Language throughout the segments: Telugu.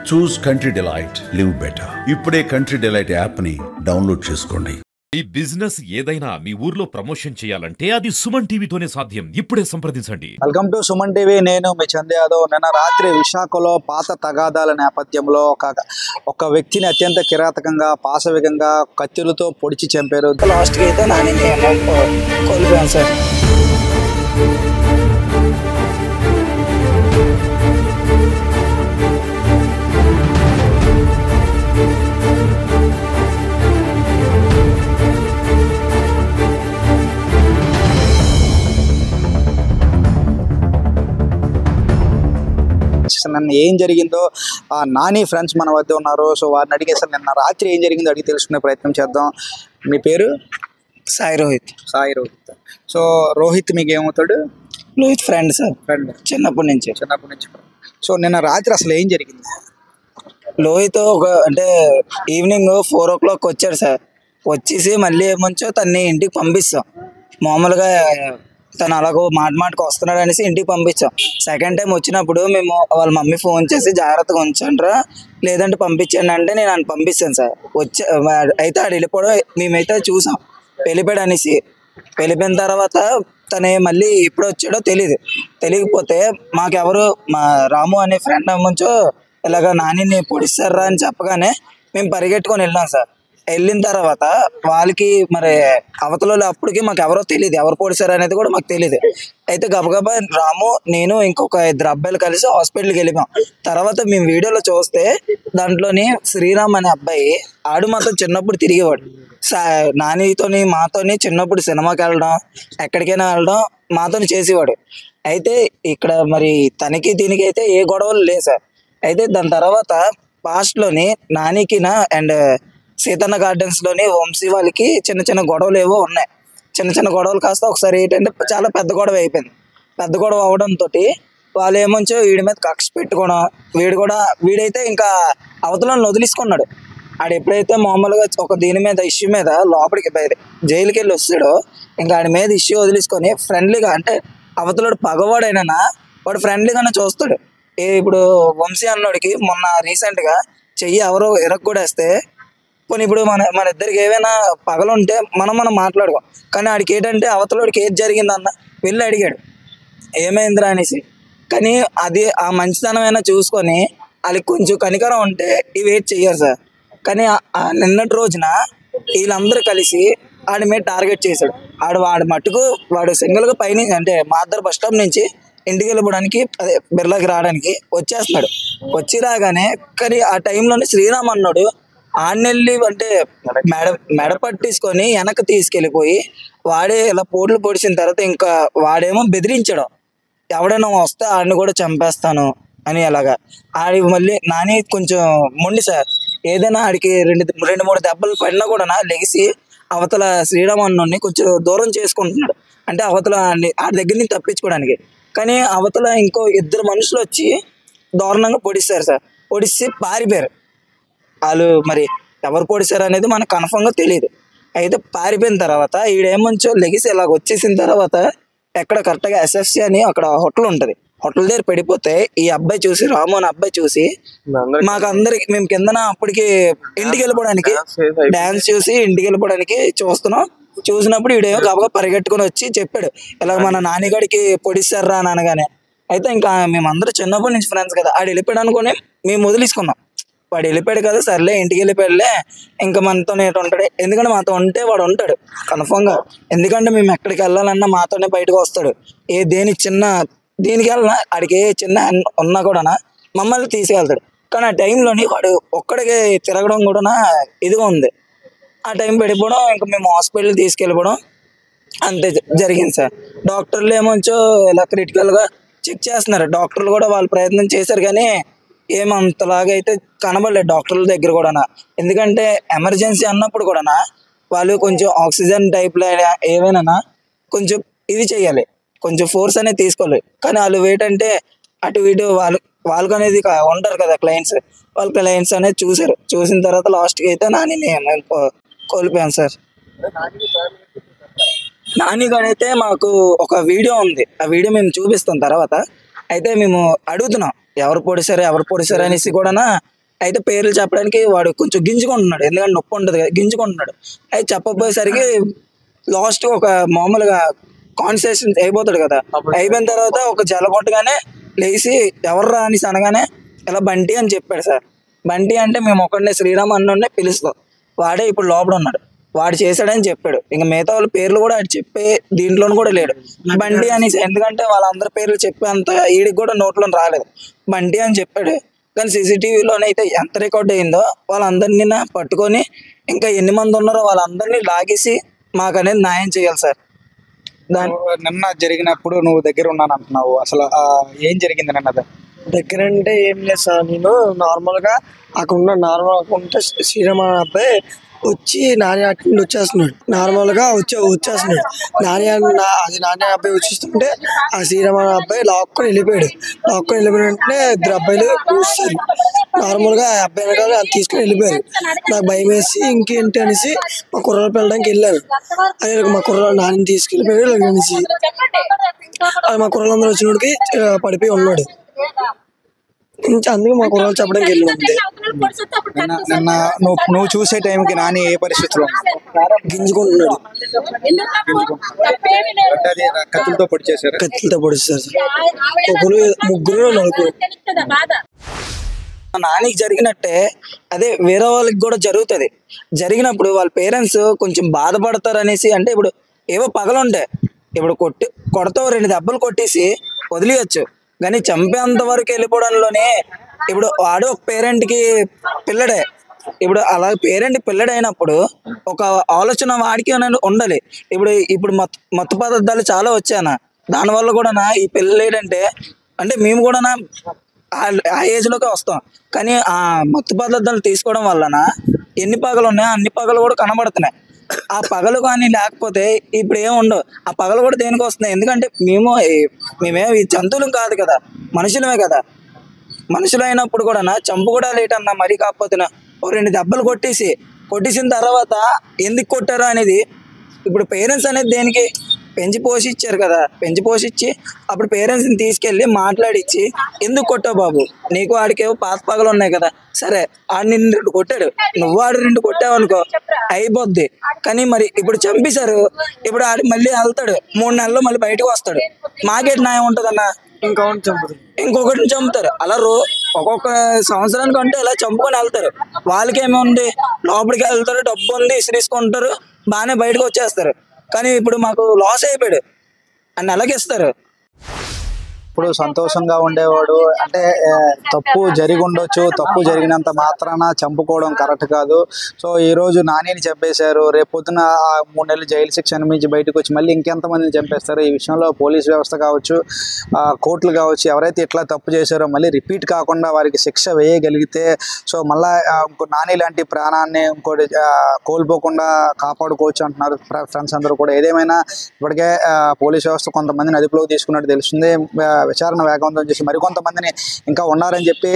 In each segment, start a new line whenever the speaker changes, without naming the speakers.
చూస్ కంట్రీ డిలైట్, లివ్ బెటర్. ఇప్పుడే కంట్రీ డిలైట్ యాప్ ని డౌన్లోడ్ చేసుకోండి.
ఈ బిజినెస్ ఏదైనా మీ ఊర్లో ప్రమోషన్ చేయాలంటే అది సుమన్ టీవీతోనే సాధ్యం. ఇప్పుడే సంప్రదించండి.
Welcome to Suman TV. నేను మీ చందు యాదవ్. నిన్న రాత్రి విశాఖలో పాత తగాదాల నేపథ్యంలో ఒక వ్యక్తిని అత్యంత కిరాతకంగా పాశవికంగా కత్తులతో పొడిచి చంపారు.
లాస్ట్కి అయితే నాని కోల్పోయాను సార్.
నిన్న ఏం జరిగిందో నాని ఫ్రెండ్స్ మన వద్ద ఉన్నారు. సో వారిని అడిగే సార్ నిన్న రాత్రి ఏం జరిగిందో అడిగి తెలుసుకునే ప్రయత్నం చేద్దాం. మీ పేరు?
సాయి రోహిత్.
సో రోహిత్ మీకు ఏమవుతాడు?
Rohit friend sir.
ఫ్రెండ్
చిన్నప్పటి నుంచి.
సో నిన్న రాత్రి అసలు ఏం జరిగింది?
లోహిత్ అంటే ఈవినింగ్ 4 o'clock వచ్చాడు సార్. వచ్చేసి మళ్ళీ ఏమంచో తన్ని ఇంటికి పంపిస్తాం. మామూలుగా తను అలాగో మాటకు వస్తున్నాడు అనేసి ఇంటికి పంపించాం. సెకండ్ టైం వచ్చినప్పుడు మేము వాళ్ళ మమ్మీ ఫోన్ చేసి జాగ్రత్తగా ఉంచండిరా లేదంటే పంపించండి అంటే నేను ఆయన పంపిస్తాను సార్. అయితే ఆడు వెళ్ళిపోవడం మేమైతే చూసాం. వెళ్ళిపోయాడు అనేసి వెళ్ళిపోయిన తర్వాత తను మళ్ళీ ఎప్పుడు వచ్చాడో తెలియకపోతే మాకెవరు మా రాము అనే ఫ్రెండ్ అమ్మంచో ఇలాగ నానిని పొడిస్తారా అని చెప్పగానే మేము పరిగెట్టుకొని వెళ్ళాం సార్. వెళ్ళిన తర్వాత వాళ్ళకి మరి అవతల అప్పటికి మాకు ఎవరో తెలియదు, ఎవరు పొడిచారు అనేది కూడా మాకు తెలియదు. అయితే గబగబా రాము నేను ఇంకొక 2 అబ్బాయిలు కలిసి హాస్పిటల్కి వెళ్ళిపోయాం. తర్వాత మేము వీడియోలో చూస్తే దాంట్లోని శ్రీరామ్ అనే అబ్బాయి ఆడు మాతో చిన్నప్పుడు తిరిగేవాడు. నానితోని మాతోని చిన్నప్పుడు సినిమాకి వెళ్ళడం ఎక్కడికైనా వెళ్ళడం మాతోని చేసేవాడు. అయితే ఇక్కడ మరి తనకి దీనికి అయితే ఏ గొడవలు లేవు సార్. అయితే దాని తర్వాత పాస్ట్లోని నానికిన అండ్ సీతన్న గార్డెన్స్లోని వంశీ వాళ్ళకి చిన్న చిన్న గొడవలు ఏవో ఉన్నాయి. చిన్న గొడవలు కాస్త ఒకసారి ఏంటంటే చాలా పెద్ద గొడవ అయిపోయింది. పెద్ద గొడవ అవడంతో వాళ్ళు ఏమంచో వీడి మీద కక్ష పెట్టుకోవడం, వీడైతే ఇంకా అవతలను వదిలేసుకున్నాడు. ఆడు ఎప్పుడైతే మామూలుగా ఒక దీని మీద ఇష్యూ మీద లోపలికి జైలుకి వెళ్ళి వస్తాడో ఇంకా ఆడి మీద ఇష్యూ వదిలేసుకొని ఫ్రెండ్లీగా అంటే అవతలోడు పగవాడైనా వాడు ఫ్రెండ్లీగానే చూస్తాడు. ఇప్పుడు వంశీ అన్నోడికి మొన్న రీసెంట్గా చెయ్యి ఎవరో ఇరగ్గొడేస్తే పోనీ ఇప్పుడు మన ఇద్దరికి ఏవైనా పగలుంటే మనం మాట్లాడుకోం. కానీ ఆడికి ఏంటంటే అవతలోడికి ఏది జరిగిందన్న వెళ్ళి అడిగాడు ఏమైందిరా అనేసి. కానీ అది ఆ మంచితనమైనా చూసుకొని వాళ్ళకి కొంచెం కనికరం ఉంటే ఇవి ఏది చెయ్యరు సార్. కానీ నిన్నటి రోజున వీళ్ళందరూ కలిసి ఆడి మీద టార్గెట్ చేశాడు. వాడు మట్టుకు వాడు సింగిల్గా పైన అంటే మాదర్ బస్ స్టాప్ నుంచి ఇంటికి వెళ్ళిపోవడానికి అదే బిర్లాకి రావడానికి వచ్చేస్తున్నాడు. వచ్చి రాగానే కానీ ఆ టైంలోనే శ్రీరామ్ అన్నాడు ఆడనెళ్ళి అంటే మెడ పట్టేసుకొని వెనక్కి తీసుకెళ్ళిపోయి వాడే ఇలా పోట్లు పొడిచిన తర్వాత ఇంకా వాడేమో బెదిరించడం ఎవడైనా వస్తే ఆడిని కూడా చంపేస్తాను అని. అలాగా ఆడి మళ్ళీ నాని కొంచెం మొండి సార్. ఏదైనా ఆడికి 2-3 దెబ్బలు పడినా కూడా లెగిసి అవతల శ్రీరామన్నోని కొంచెం దూరం చేసుకుంటున్నాడు. అంటే అవతల ఆడి దగ్గర నుంచి తప్పించుకోవడానికి. కానీ అవతల ఇంకో 2 మనుషులు వచ్చి దారుణంగా పొడిస్తారు సార్. పొడిచి పారిపోయారు. వాళ్ళు మరి ఎవరు పొడిచారు అనేది మనకు కన్ఫర్మ్గా తెలియదు. అయితే పారిపోయిన తర్వాత ఈడేమంచో లెగిసి ఇలాగ వచ్చేసిన తర్వాత ఎక్కడ కరెక్ట్గా SFC అని అక్కడ హోటల్ ఉంటుంది. హోటల్ దగ్గర పడిపోతే ఈ అబ్బాయి చూసి రాము అనే అబ్బాయి చూసి మాకందరికి మేము కిందన అప్పటికి ఇంటికి వెళ్ళిపోవడానికి డాన్స్ చూసి ఇంటికి వెళ్ళిపోవడానికి చూసినప్పుడు ఈడేమో గబగా పరిగెట్టుకుని వచ్చి చెప్పాడు ఇలా మన నానిగాడికి పొడిస్తారా అని అనగానే. అయితే ఇంకా మేమందరూ చిన్నప్పటి నుంచి ఫ్రెండ్స్ కదా, ఆడు వెళ్ళిపోయాడు అనుకుని మేము వదిలేసుకున్నాం. వాడు వెళ్ళిపోయాడు కదా సర్లే ఇంటికి వెళ్ళిపోయాడులే ఇంకా మనతోనే ఉంటాడు. ఎందుకంటే మాతో ఉంటే వాడు ఉంటాడు కన్ఫర్మ్గా. ఎందుకంటే మేము ఎక్కడికి వెళ్ళాలన్నా మాతోనే బయటకు వస్తాడు. దీనికి వెళ్ళినా ఆడికి ఏ చిన్న ఉన్నా కూడా మమ్మల్ని తీసుకెళ్తాడు. కానీ ఆ టైంలోని వాడు ఒక్కడికి తిరగడం కూడా ఇదిగా ఉంది. ఆ టైం పడిపోవడం ఇంకా మేము హాస్పిటల్కి తీసుకెళ్ళిపోవడం అంతే జరిగింది సార్. డాక్టర్లు ఏమొచ్చో ఇలా క్రిటికల్గా చెక్ చేస్తున్నారు. డాక్టర్లు కూడా వాళ్ళు ప్రయత్నం చేశారు కానీ ఏమంతలాగా అయితే కనబడలేదు డాక్టర్ల దగ్గర కూడా. ఎందుకంటే ఎమర్జెన్సీ అన్నప్పుడు కూడా వాళ్ళు కొంచెం ఆక్సిజన్ టైప్లో ఏవైనా కొంచెం ఇది చేయాలి, కొంచెం ఫోర్స్ అనేది తీసుకోవాలి. కానీ వాళ్ళు ఏంటంటే అటు ఇటు వాళ్ళకు అనేది ఉంటారు కదా క్లయింట్స్, వాళ్ళ క్లయింట్స్ అనేది చూసిన తర్వాత లాస్ట్కి అయితే నానిని కోల్పోయాం సార్. నానిగాడైతే మాకు ఒక వీడియో ఉంది, ఆ వీడియో మేము చూపిస్తాం తర్వాత. అయితే మేము అడుగుతున్నాం ఎవరు పొడిచారు అనేసి కూడా అయితే పేర్లు చెప్పడానికి వాడు కొంచెం గింజుకుంటున్నాడు, ఎందుకంటే నొప్పి ఉంటుంది కదా, గింజుకుంటున్నాడు. అయితే చెప్పబోయేసరికి లాస్ట్ ఒక మామూలుగా కాన్సన్ట్రేషన్ అయిపోతాడు కదా, అయిపోయిన తర్వాత ఒక జలగొట్టగానే లేచి ఎవర్రా అని అనగానే ఇలా బంటి అని చెప్పాడు సార్. బంటి అంటే మేము ఒకడినే శ్రీరామ్ అన్నోడినే పిలుస్తాం, వాడే ఇప్పుడు లోపల ఉన్నాడు, వాడు చేశాడని చెప్పాడు. ఇంకా మిగతా వాళ్ళ పేర్లు కూడా ఆడు చెప్పే దీంట్లో కూడా లేడు, బంటి అని. ఎందుకంటే వాళ్ళందరి పేర్లు చెప్పేంత ఈడికి కూడా నోట్లో రాలేదు, బంటి అని చెప్పాడు. కానీ సీసీటీవీలోనైతే ఎంత రికార్డ్ అయిందో వాళ్ళందరినీ పట్టుకొని ఇంకా ఎన్ని మంది ఉన్నారో వాళ్ళందరినీ లాగేసి మాకు అనేది న్యాయం చేయాలి సార్.
నిన్న జరిగినప్పుడు నువ్వు దగ్గర ఉన్నాను అంటున్నావు, అసలు ఏం జరిగింది నిన్న?
దగ్గర అంటే ఏం లేదు సార్, నేను నార్మల్గా అక్కడ ఉన్న నార్మల్ శ్రీరామ అబ్బాయి వచ్చి నాని అక్కడి నుండి వచ్చేస్తున్నాడు, నార్మల్గా వచ్చేస్తున్నాడు. నాని అబ్బాయి వచ్చేస్తుంటే ఆ శ్రీరామ అబ్బాయి లాక్కొని వెళ్ళిపోయాడు. వెంటనే ఇద్దరు అబ్బాయిలు చూస్తారు, నార్మల్గా ఆ అబ్బాయి వెనకాల తీసుకుని వెళ్ళిపోయారు. నాకు భయం వేసి ఇంకేంటి అనేసి మా కుర్రాలు వెళ్ళడానికి వెళ్ళాను. అదే మా కుర్రాలు నాని తీసుకెళ్ళిపోయాడు అనేసి మా కుర్రాలందరూ వచ్చినోడికి పడిపోయి ఉన్నాడు. అందుకే మా కుర్రాలు చెప్పడానికి వెళ్ళింది.
నిన్న నువ్వు చూసే టైంకి నాని ఏ పరిస్థితిలో
గింజుకుంటున్నాడు,
కత్తులతో పొడి చేశారు
ముగ్గురు నలుగురు. నానికి జరిగినట్టే అదే వేరే వాళ్ళకి కూడా జరుగుతుంది. జరిగినప్పుడు వాళ్ళ పేరెంట్స్ కొంచెం బాధపడతారు అనేసి, అంటే ఇప్పుడు ఏవో పగలుంటాయి, ఇప్పుడు కొడతావు 2 దెబ్బలు కొట్టేసి వదిలేయచ్చు, కానీ చంపేంత వరకు వెళ్ళిపోవడంలోనే ఇప్పుడు వాడు ఒక పేరెంట్కి పిల్లడే. ఇప్పుడు అలా పేరెంట్ పిల్లడైనప్పుడు ఒక ఆలోచన వాడికి ఉండాలి. ఇప్పుడు మత్తు పదార్థాలు చాలా వచ్చానా, దానివల్ల కూడా ఈ పిల్లలు ఏంటంటే, అంటే మేము కూడా ఆ ఏజ్లోకి వస్తాం, కానీ ఆ మత్తు పదార్థాలు తీసుకోవడం వలన ఎన్ని పగలు ఉన్నాయో అన్ని పగలు కూడా కనబడుతున్నాయి. ఆ పగలు కానీ లేకపోతే ఇప్పుడు ఏమి ఉండవు. ఆ పగలు కూడా దేనికి వస్తున్నాయి, ఎందుకంటే మేమేమి జంతువులం కాదు కదా, మనుషులమే కదా. మనుషులు అయినప్పుడు కూడా చంపు కూడా లేటన్నా, మరీ కాకపోతే 2 దెబ్బలు కొట్టేసిన తర్వాత ఎందుకు కొట్టారు అనేది. ఇప్పుడు పేరెంట్స్ అనేది దేనికి, పెంచి పోషించారు కదా, పెంచి పోషించి అప్పుడు పేరెంట్స్ని తీసుకెళ్ళి మాట్లాడించి ఎందుకు కొట్టావు బాబు, నీకు ఆడికేవో పాత పగలు ఉన్నాయి కదా, సరే ఆడు నిన్ను 2 కొట్టాడు, నువ్వు ఆడు 2 కొట్టావు అనుకో అయిపోద్ది. కానీ మరి ఇప్పుడు చంపేశారు, ఇప్పుడు ఆడు మళ్ళీ వెళ్తాడు, 3 నెలల్లో మళ్ళీ బయటకు వస్తాడు, మాకేటి న్యాయం ఉంటుందన్నా? ఇంకొకటిని చంపుతారు. అలా ఒక్కొక్క సంవత్సరానికి అంటే ఇలా చంపుకొని వెళ్తారు. వాళ్ళకేమీ ఉంది, లోపలికి వెళ్తారు, డబ్బు ఉంది, ఇసిరేసుకుంటారు, బాగానే బయటకు వచ్చేస్తారు. కానీ ఇప్పుడు మాకు లాస్ అయిపోయాడు అని అలాగిస్తారు.
ఇప్పుడు సంతోషంగా ఉండేవాడు, అంటే తప్పు జరిగి ఉండొచ్చు, తప్పు జరిగినంత మాత్రాన చంపుకోవడం కరెక్ట్ కాదు. సో ఈరోజు నానిని చంపేశారు, రేపు పొద్దున 3 నెలలు జైలు శిక్ష అనుభవించి బయటకు వచ్చి మళ్ళీ ఇంకెంతమందిని చంపేస్తారు. ఈ విషయంలో పోలీస్ వ్యవస్థ కావచ్చు, కోర్టులు కావచ్చు, ఎవరైతే ఇట్లా తప్పు చేశారో మళ్ళీ రిపీట్ కాకుండా వారికి శిక్ష వేయగలిగితే, సో మళ్ళీ ఇంకో నాని లాంటి ప్రాణాన్ని ఇంకోటి కోల్పోకుండా కాపాడుకోవచ్చు అంటున్నారు ఫ్రెండ్స్ అందరూ కూడా. ఏదేమైనా ఇప్పటికే పోలీస్ వ్యవస్థ కొంతమందిని అదుపులోకి తీసుకున్నట్టు తెలుస్తుంది. విచారణ వేగవంతం చేసి మరికొంతమందిని ఇంకా ఉన్నారని చెప్పి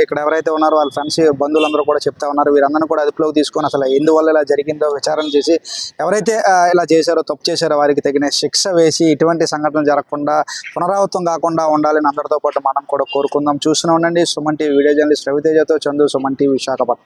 ఇక్కడ ఎవరైతే ఉన్నారో వాళ్ళ ఫ్రెండ్స్ బంధువులందరూ కూడా చెప్తా ఉన్నారు. వీరందరినీ కూడా అదుపులోకి తీసుకొని అసలు ఎందువల్ల ఇలా జరిగిందో విచారణ చేసి ఎవరైతే ఇలా చేశారో, తప్పు చేశారో వారికి తగిన శిక్ష వేసి ఇటువంటి సంఘటనలు జరగకుండా పునరావృతం కాకుండా ఉండాలని అందరితో పాటు మనం కూడా కోరుకుందాం. చూస్తూనే ఉండండి సుమన్ టీవీ. వీడియో జర్నలిస్ట్ రవితేజతో చందు, సుమన్ టీవీ విశాఖపట్నం.